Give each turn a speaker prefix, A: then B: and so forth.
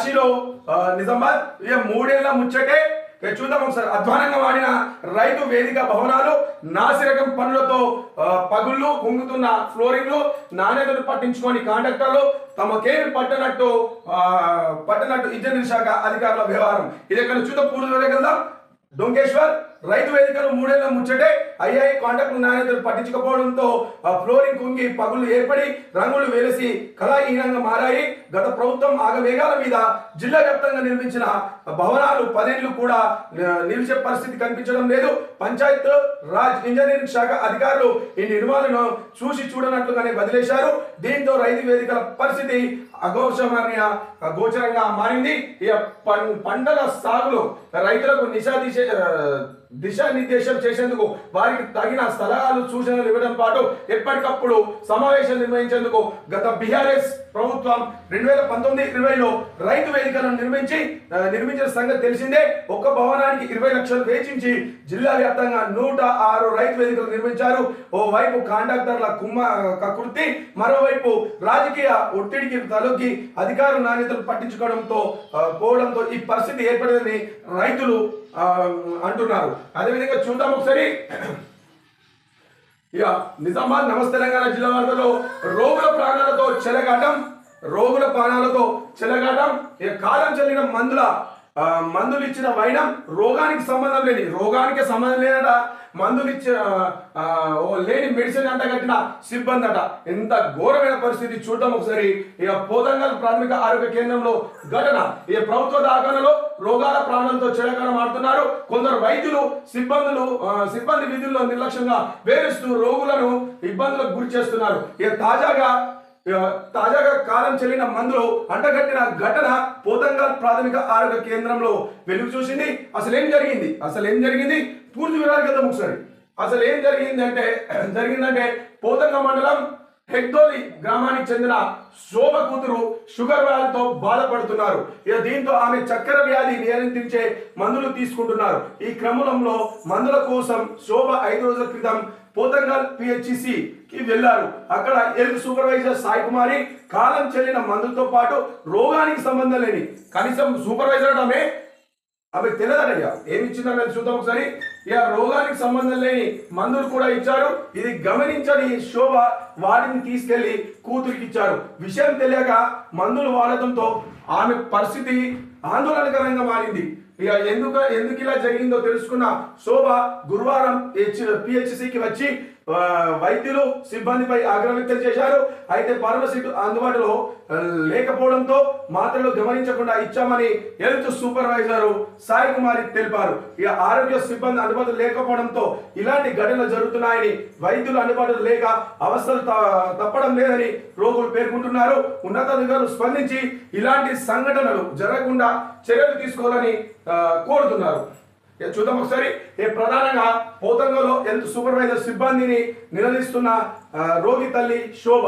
A: కాశీలో నిజామాబాద్ ఇక 3 ఏళ్ల ముచ్చటే చూద్దాం ఒకసారి. అధ్వానంగా వాడిన రైతు వేదిక భవనాలు, నాసిరకం పనులతో పగుళ్ళు, కుంగుతున్న ఫ్లోరింగ్లు, నాణ్యతను పట్టించుకొని కాంట్రాక్టర్లు, తమకేమి పట్టనట్టు ఇంజనీరింగ్ శాఖ అధికారుల వ్యవహారం. ఇది ఎక్కడ చూద్దాం, పూర్తి వెళ్దాం. డొంకేశ్వర్ రైతు వేదికలు 3 ఏళ్ల ముచ్చటే అయ్యాయి. కాంట్రాక్టర్ నాణ్యతలు పట్టించుకోవడంతో ఫ్లోరింగ్ కుంగి పగులు ఏర్పడి రంగులు వెలిసి కళాహీనంగా మారాయి. గత ప్రభుత్వం ఆగమేఘాల మీద జిల్లా వ్యాప్తంగా నిర్మించిన భవనాలు 10 ఏళ్లు కూడా నిలిచే పరిస్థితి కనిపించడం లేదు. పంచాయత్ రాజ్ ఇంజనీరింగ్ శాఖ అధికారులు ఈ నిర్మాణాలను చూసి చూడనట్లుగానే వదిలేశారు. దీంతో రైతు వేదికల పరిస్థితి గోచరంగా మారింది. ఇక పంటల సాగులో రైతులకు దిశానిర్దేశం చేసేందుకు వారికి తగిన స్థలాలు సూచనలు ఇవ్వడం పాటు ఎప్పటికప్పుడు సమావేశాలు నిర్వహించేందుకు గత బీఆర్ఎస్ ప్రభుత్వం 2019-20లో రైతు వేదికలను నిర్మించిన సంగతి తెలిసిందే. ఒక్క భవనానికి 20 లక్షలు వేచించి జిల్లా వ్యాప్తంగా 106 రైతు వేదికలు నిర్మించారు. ఓవైపు కాంట్రాక్టర్ల కకృతి, మరోవైపు రాజకీయ ఒత్తిడికి తలొగ్గి అధికారులు నాణ్యతలు పట్టించుకోవడంతో ఈ పరిస్థితి ఏర్పడిందని రైతులు అంటున్నారు. అదేవిధంగా చూద్దాం ఒకసారి. ఇక నిజామాబాద్ నమస్తే తెలంగాణ జిల్లా వార్తలో రోగుల ప్రాణాలతో చెలగాటం. ఇక కాలం చెల్లిన మందులు ఇచ్చిన వైనం రోగానికి సంబంధం లేనట మందులు లేని మెడిసిన్ అంట కట్టిన సిబ్బంది అట. ఎంత ఘోరమైన పరిస్థితి చూద్దాం ఒకసారి. ఇక పోతంగల్ ప్రాథమిక ఆరోగ్య కేంద్రంలో ఘటన. ఇక ప్రభుత్వ దాఖలలో రోగాల ప్రాణాలతో చెలగాటం ఆడుతున్నారు కొందరు వైద్యులు. సిబ్బంది విధుల్లో నిర్లక్ష్యంగా వేరుస్తూ రోగులను ఇబ్బందులకు గురి చేస్తున్నారు. ఇక తాజాగా కాలం చెల్లిన మందులు అంటగట్టిన ఘటన పోతంగల్ ప్రాథమిక ఆరోగ్య కేంద్రంలో వెలుగు చూసింది. అసలు ఏం జరిగింది పూర్తి వివరాలు కదా ఒకసారి. అసలు ఏం జరిగిందంటే పోతంగల్ మండలం హెగ్దోలి గ్రామానికి చెందిన శోభ కూతురు షుగర్ వ్యాధితో బాధపడుతున్నారు. దీంతో ఆమె చక్కెర వ్యాధి నియంత్రించే మందులు తీసుకుంటున్నారు. ఈ క్రమంలో మందుల కోసం శోభ 5 రోజుల క్రితం పోతంగల్ పిహెచ్సికి వెళ్లారు. అక్కడ హెల్త్ సూపర్వైజర్ సాయి కుమారి కాలం చెల్లిన మందులతో పాటు రోగానికి సంబంధం లేని కనీసం సూపర్వైజర్ ఆమె తెలియదయ్యా ఏమి ఇచ్చిందనేది చూద్దాం ఒకసారి. ఇక రోగానికి సంబంధం లేని మందులు కూడా ఇచ్చారు. ఇది గమనించని శోభ వాటిని తీసుకెళ్లి కూతురికి ఇచ్చారు. విషయం తెలియక మందులు వాడటంతో ఆమె పరిస్థితి ఆందోళనకరంగా మారింది. ఇక ఎందుకు ఇలా జరిగిందో తెలుసుకున్న శోభ గురువారం పిహెచ్సికి వచ్చి వైద్యులు సిబ్బందిపై ఆగ్రహం వ్యక్తం చేశారు. అయితే ఫార్మసీ అందుబాటులో లేకపోవడంతో మాత్రలు గమనించకుండా ఇచ్చామని హెల్త్ సూపర్వైజర్ సాయి కుమారి తెలిపారు. ఇక ఆరోగ్య సిబ్బంది అందుబాటులో లేకపోవడంతో ఇలాంటి ఘటనలు జరుగుతున్నాయని, వైద్యులు అందుబాటులో లేక అవస్థలు తప్పడం లేదని రోగులు పేర్కొంటున్నారు. ఉన్నతాధికారులు స్పందించి ఇలాంటి సంఘటనలు జరగకుండా చర్యలు తీసుకోవాలని కోరుతున్నారు. చూద్దాం ఒకసారి. ప్రధానంగా పోతంగల్లో హెల్త్ సూపర్వైజర్ సిబ్బందిని నిలదీస్తున్న రోగి తల్లి శోభ.